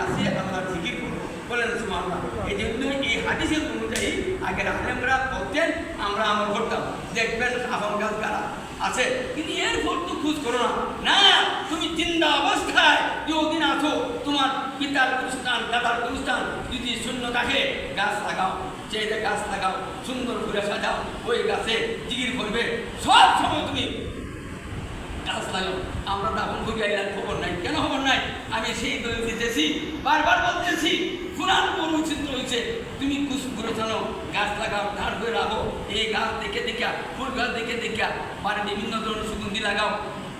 আসি আল্লাহ জিকির করবো, বলেন সুবহানাল্লাহ। এই জন্য এই হাদিসের অনুযায়ী আগের আলেমরা বলতেন, আমরা আমল করতাম। দেখবেন আফম গাছ গাড়া আছে, কিন্তু এর ফল তো খোঁজ করো না। না, তুমি জিন্দা অবস্থায় যতদিন আছো, তোমার পিতার গুরুস্থান, দাদার গুরুস্থান যদি শূন্য থাকে, গাছ লাগাও, চেয়ে গাছ লাগাও, সুন্দর করে সাজাও, ওই গাছে জিকির করবে সব সময়। তুমি গাছ লাগাও। আমরা দাফন করি আইলার খবর নাই। কেন খবর নাই? আমি সেই দলিল দিতেছি, বারবার বলতেছি, কোরআন পরিচিত রয়েছে। তুমি কুসুমগুলো জানো, গাছ লাগাও, ধার করে রাখো। এই গাছ দেখে দেখা, ফুল গাছ দেখে দেখা, মানে বিভিন্ন ধরনের সুগন্ধি লাগাও।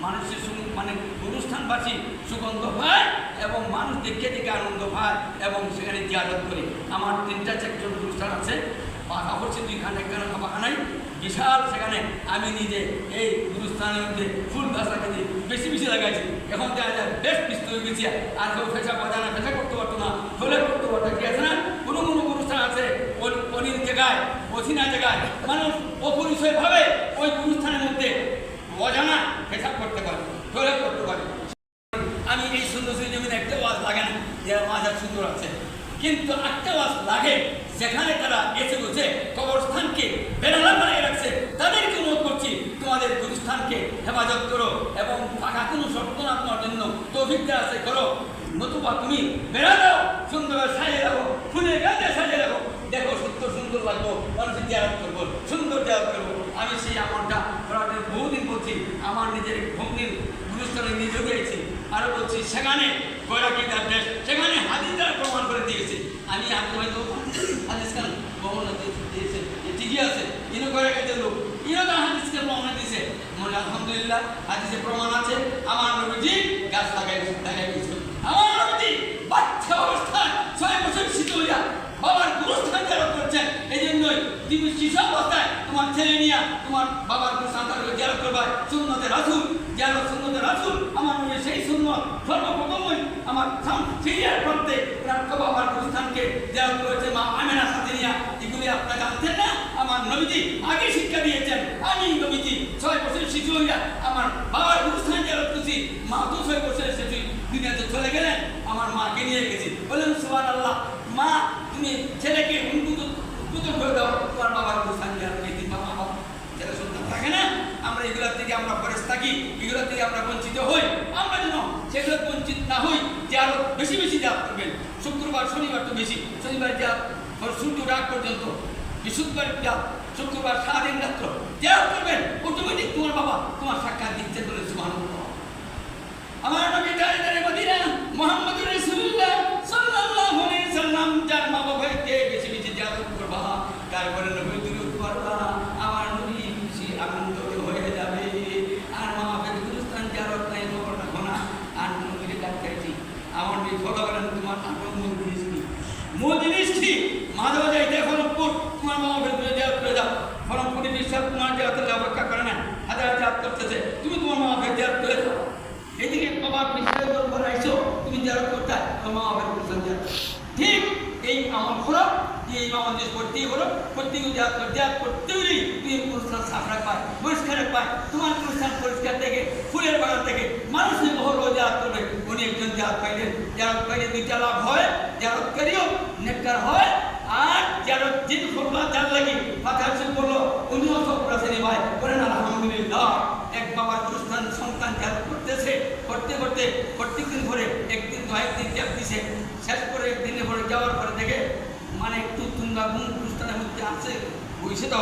মানুষের মানে অনুষ্ঠানবাসী সুগন্ধ পায় এবং মানুষ দেখে দেখে আনন্দ পায় এবং সেখানে জিয়ারত করে। আমার 3টা 4জন অনুষ্ঠান আছে, পাকা হচ্ছে 2খানা 1খানা পাখানাই বিশাল। সেখানে আমি নিজে এই গুরুস্থানের মধ্যে ফুল গাছ লাগাইছি, বেশি বেশি লাগাইছি। এখন দেখা যায় বেশ পিস্ত হয়ে গেছি। আর কেউ পেশা বাজা না, পেশা করতে পারতো না, হলে করতে পারতো। কি আছে না, কোনো কোনো অনুষ্ঠান আছে অনিল জায়গায়, অচেনা জায়গায় মানুষ অপরিচয়ভাবে ওই অনুষ্ঠানের মধ্যে অজানা পেশাব করতে পারে, হলে করতে পারে। আমি এই সুন্দর সুন্দর জমিনে একটা ওয়াজ লাগে না যে মাজার সুন্দর আছে, কিন্তু একটা ওয়াজ লাগে যেখানে তারা এসে বসে কবরস্থানকে বেড়ালা বানিয়ে রাখছে। তাদেরকে অনুরোধ করছি, তোমাদের গুরুস্থানকে হেফাজত করো এবং ফাঁকা কোনো শর্ত না তোমার জন্য তৌফিক দেওয়া আছে করো, নতুবা তুমি বেড়া দাও, সুন্দর সাজিয়ে রাখো, ফুলের গাছে সাজিয়ে রাখো। দেখো সুন্দর সুন্দর লাগবো, মানুষের জিয়ারত করবো, সুন্দর জিয়ারত করবো। আমি সেই আমলটা বহুদিন বলছি, আমার নিজের ভগ্নির গুরুস্থানে নিজে গিয়েছি। আরও বলছি, সেখানে গৈরাকি তার দেশ, সেখানে হাদিস দ্বারা প্রমাণ করে দিয়েছে। আমি হয়তো হাদিস খান বর্ণনা দিয়েছে, ঠিকই আছে, ইনো গৈরাকিদের লোক, ইনো তার হাদিসকে প্রমাণ দিয়েছে। মনে আলহামদুলিল্লাহ হাদিসে প্রমাণ আছে। আমার নবীজি গাছ লাগাই দিয়েছিল। আমার নবীজি বাচ্চা অবস্থায় 6 বছর শীত হইয়া বাবার গুরুস্থান জিয়ারত করছেন। এই জন্যই তুমি শিশু অবস্থায় তোমার ছেলে নিয়ে তোমার বাবার গুরুস্থান জিয়ারত করবা। সুন্নতে রাসূল, জিয়ারত সুন্নতে রাসূল। আমার নবী সেই সুন্নত সর্বপ্রথমই আমার সিরিয়ার করতে বাবার গুরুস্থানকে জিয়ারত করেছে মা আমেনার সাথে নিয়ে। এগুলি আপনারা জানতেন না? আমার নবীজি আগে শিক্ষা দিয়েছেন। আমি নবীজি 6 বছর শিশু হইয়া আমার বাবার গুরুস্থান জিয়ারত করছি। মা তো 6 বছরের শিশু দুনিয়াতে চলে গেলেন, আমার মাকে নিয়ে গেছি। বললেন সুবহানাল্লাহ। মা, তুমি ছেলেকে উদ্বুদ্ধ করে দাও, তোমার বাবার গুরুস্থান জিয়ারত করতে। বাবা ছেলে সন্তান থাকে না, আমরা এগুলোর থেকে আমরা ফরেজ থাকি, এগুলোর থেকে আমরা বঞ্চিত হই। আমরা যেন সেগুলো বঞ্চিত না হই, জিয়ারত বেশি বেশি জিয়ারত করবেন। শুক্রবার শনিবার তো বেশি, শনিবার জিয়ারত সূর্য রাত পর্যন্ত, বৃহস্পতিবার জিয়ারত, শুক্রবার সারাদিন রাত্র জিয়ারত করবেন। অটোমেটিক তোমার বাবা তোমার সাক্ষাৎ দিচ্ছেন। বলে সুবহানাল্লাহ। আমার নবী তারিখে মদিনা মুহাম্মদুর রাসূলুল্লাহ সাল্লাল্লাহু আলাইহি সাল্লাম যার মা বাবাকে বেশি বেশি জিয়ারত করবা, তারপরে নবী দুরূদ পড়বা, আমার নবী খুশি আনন্দিত হয়ে যাবে। আর মা বাবার গুরুস্থান জিয়ারত নাই খবর রাখো না। আর নবীকে ডাকতেছি, আমার নবী ফলো করেন তোমার আপন মূল জিনিস কি? মূল জিনিস কি? মাঝে মাঝে ফরমপুর তোমার মা বাবার জিয়ারত করে যাও। ফরমপুরি বিশ্বাস তোমার জিয়ারতের অপেক্ষা করে না, হাজার জিয়ারত করতেছে, তুমি তোমার মা বাবার জিয়ারত করে যাও। এদিকে বাবার বিশ্বাসের ঘর আইসো, তুমি জিয়ারত করতে তোমার মা বাবার গুরুস্থান জিয়ারত। ঠিক এই আমল করো, এই আমল দেশ করতেই করো, প্রত্যেকে জিয়ারত করতে হলেই তুমি গুরুস্থান সাফ রাখবাই, পরিষ্কার রাখবাই। তোমার গুরুস্থান পরিষ্কার থেকে, ফুলের বাগান থেকে মানুষের বহর জিয়ারত করবে। উনি একজন জিয়ারত পাইলে 2টা লাভ হয়। জিয়ারতকারীও নেককার হয়, আর জিয়ারত যিনি করবা যার লাগি ফাতিহা শরীফ বললো উনিও সব রাসেনি ভাই বলেন আলহামদুলিল্লাহ। এক বাবার গুরুস্থান সন্তান জিয়ারত করতেছে, করতে করতে প্রত্যেকদিন করে একদিন 2-1 গ্যাপ দিছে। শেষ করে একদিনে পরে যাওয়ার পরে দেখে মানে একটু তুঙ্গা গুরুস্থানের মধ্যে আছে বইছে, তো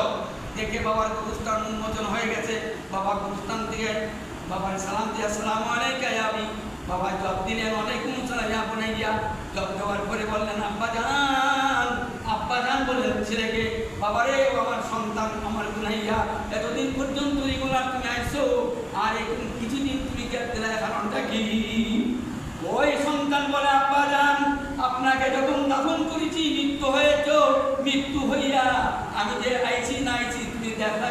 দেখে বাবার গুরুস্থান উন্মোচন হয়ে গেছে। বাবা গুরুস্থান থেকে বাবার সালাম দিয়ে আসসালামু আলাইকা ইয়া আবি, বাবা জব দিলেন ওয়ালাইকুম আসসালাম ইয়া বুনাইয়া। জব দেওয়ার পরে বললেন আব্বা জান বললেন ছেলেকে, বাবারে আমার সন্তান, আমার বুনাইয়া, এতদিন পর্যন্ত এগুলো তুমি আইছো, আর এখন কিছুদিন তুমি গ্যাপ দিলে, কারণটা কি? ওই সন্তান বলে আব্বা জান, আপনাকে যখন দাফন করেছি মৃত্যু হয়েছ, মৃত্যু হইয়া আমি যে আইছি না আইছি তুমি দেখলা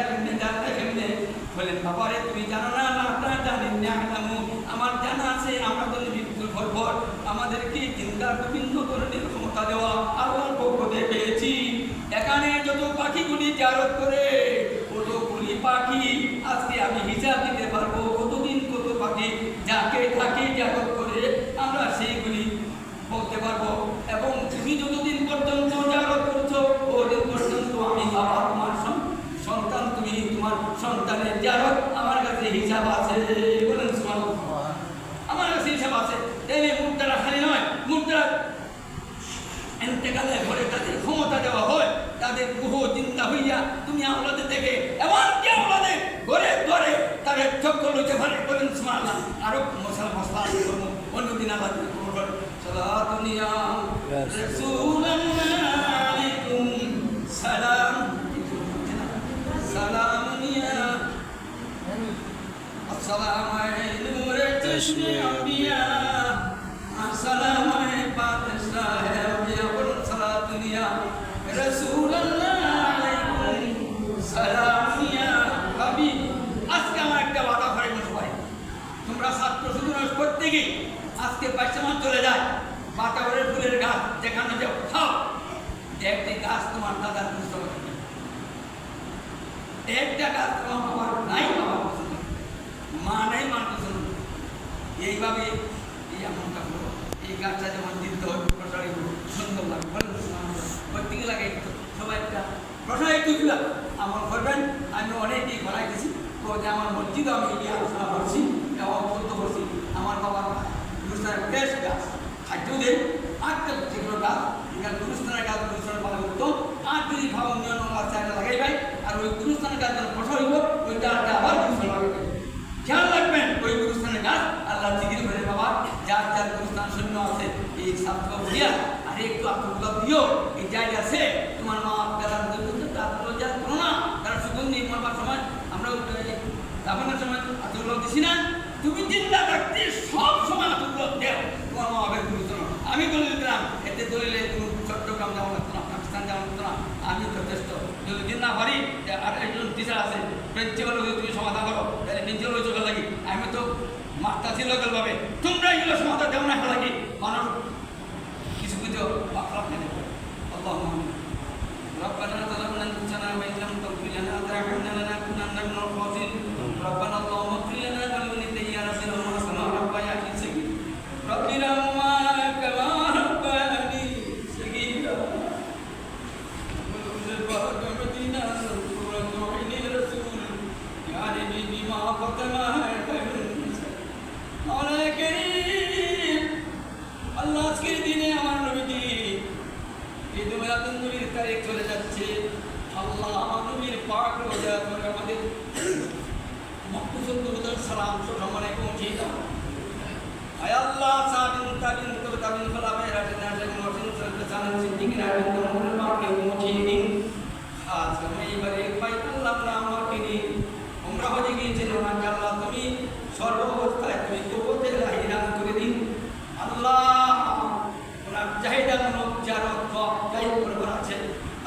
কেমনে? বলেন বাবারে তুমি জানো না? আপনারা জানেন না, আমার জানা আছে। আমরা তো মৃত্যুর পর আমাদেরকে চিন্তার বিভিন্ন ধরনের ক্ষমতা দেওয়া আল্লাহর পক্ষ থেকে পেয়েছি। এখানে যত পাখিগুলি জিয়ারত করে কতগুলি পাখি আজকে আমি হিসাব দিতে পারবো, কতদিন কত পাখি যাকে থাকে জিয়ারত করে আমরা সেইগুলি বলতে পারবো। আছে, এই মুদ্রা খালি নয়, মুদ্রা এতেকালের ঘরে তাদের ক্ষমতা দেওয়া হয়, তাদের গুহ চিন্তা হইয়া তুমি আওলাদের দেখে এমনকি আওলাদের ঘরে ঘরে তাদের চক্র লইতে পারে। বলেন সুবহানাল্লাহ। আরো মশলা মশলা অন্যদিন আল্লাহ সালাতুনিয়া রাসূলুল্লাহ আলাইকুম সালাম সালামুনিয়া আসসালামু আলাইকুম নূরে চশমে আম্বিয়া আসসালামু আলাইকুম বাদশাহ আম্বিয়া বলেন সালাতুনিয়া রাসূলুল্লাহ আলাইকুম সালামিয়া হাবিব। আজকে আমার একটা ওয়াদা করে সবাই, তোমরা ছাত্র শুধু নয় প্রত্যেকে আজকে 5 মাস চলে যায় বাতাবরের ফুলের গাছ যেখানে যাও খাও, একটি গাছ তোমার দাদার পুস্তক, একটা গাছ তোমার বাবার নাই, বাবার পছন্দ মা নাই, মার পছন্দ। এইভাবে এই এমনটা করো, এই গাছটা যেমন দিতে হবে প্রসারিত সুন্দর লাগবে। বলেন প্রত্যেকে লাগে সবাই একটা প্রসারিত দিলাম আমার করবেন। আমি অনেকেই ঘরাই দিছি তো যে আমার মসজিদে আমি এই আলোচনা করছি এবং বলতে করছি আমার বাবার গুরুস্থানের বেশ গাছ খাদ্য দেয় আটটা যেগুলো গাছ এখানে গুরুস্থানের গাছ গুরুস্থানের ভালো করতো আর যদি খাওয়া নিয়ম চাইটা লাগাই ভাই আর ওই গুরুস্থানের গাছ যেন প্রসার হইব ওই গাছটা আবার গুরুস্থান লাগাই খেয়াল রাখবেন। ওই গুরুস্থানের গাছ আল্লাহ জিকির করে বাবা যার যার গুরুস্থান শূন্য আছে এই ছাত্র দিয়া আর একটু আত্মগুলো দিও এই জায়গা আছে তোমার মা দাদা তারপরে যা করো না তারা সুগন্ধি মরবার সময় আমরা দাফনের সময় আত্মগুলো দিছি না, তুমি চিন্তা থাকতে সব সময় আত্মগুলো দেও তোমার মা বাবার গুরুজন। আমি দলিল দিলাম এতে দলিলে কোনো চট্টগ্রাম যাওয়া লাগতো না, পাকিস্তান যাওয়া লাগতো না, আমি যথেষ্ট যদি দিন না পারি আর একজন টিচার আছে প্রিন্সিপাল যদি তুমি সমাধান করো তাহলে প্রিন্সিপাল চোখে লাগি আমি তো মাস্টার ছিল ভাবে তোমরা এগুলো সমাধান দেও না লাগি মানুষ কিছু কিছু আখলাপ নেই। আল্লাহ ربنا ظلمنا انفسنا وان لم تغفر لنا وترحمنا لنكونن من الخاسرين ربنا اللهم اغفر لنا ولوالدينا ربنا كما ربيانا صغيرا رب ارحمهما كما ربياني صغيرا وارحمنا سورة عين الرسول يا نبي بما ختم مولا كريم الله আজকের দিনে আমার নবীজি ঈদ মিলাদুন নবীর তারিখ চলে যাচ্ছে। আল্লাহ আমার নবীর পাক রোজা করে আমাদের মকবুল দুরুদ সালাম সম্মানে পৌঁছে দাও। আয় আল্লাহ সাবিন তাবিন তাবিন ফলাবে রাজনা জান ওয়াসিন সালাম সিদ্দিকিন আবিন তোমার পাকে পৌঁছে দিন। আজ আমি এবারে বাইতুল্লাহ নামকে নিয়ে উমরা হয়ে গিয়েছিল না আল্লাহ তুমি সর্ব অবস্থায় তুমি কবুতে লাহিরান করে দিন। আল্লাহ ওনার চাহিদামূলক যারা যাই করবার আছে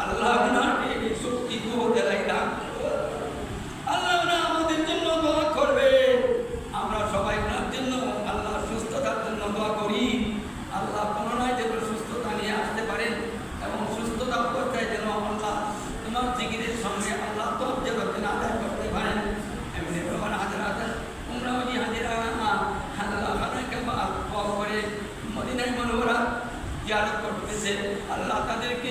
আল্লাহ ওনাকে শক্তি কবুতে লাহিরান, আল্লাহ ওনা আমাদের জন্য দোয়া করবে। আমরা সবাই ওনার জন্য আল্লাহ সুস্থতার জন্য দোয়া করি। আল্লাহ পুনরায় যেন সুস্থতা নিয়ে আসতে পারেন এবং সুস্থতা অবস্থায় যেন আল্লাহ তোমার জিকিরের সঙ্গে আল্লাহ তো যেন আদায় করতে পারেন। এমনি ভগবান হাজার হাজার তোমরা ওই হাজিরা আল্লাহ করে মদিনায় মনোহরা জিয়ারত করতেছে, আল্লাহ তাদেরকে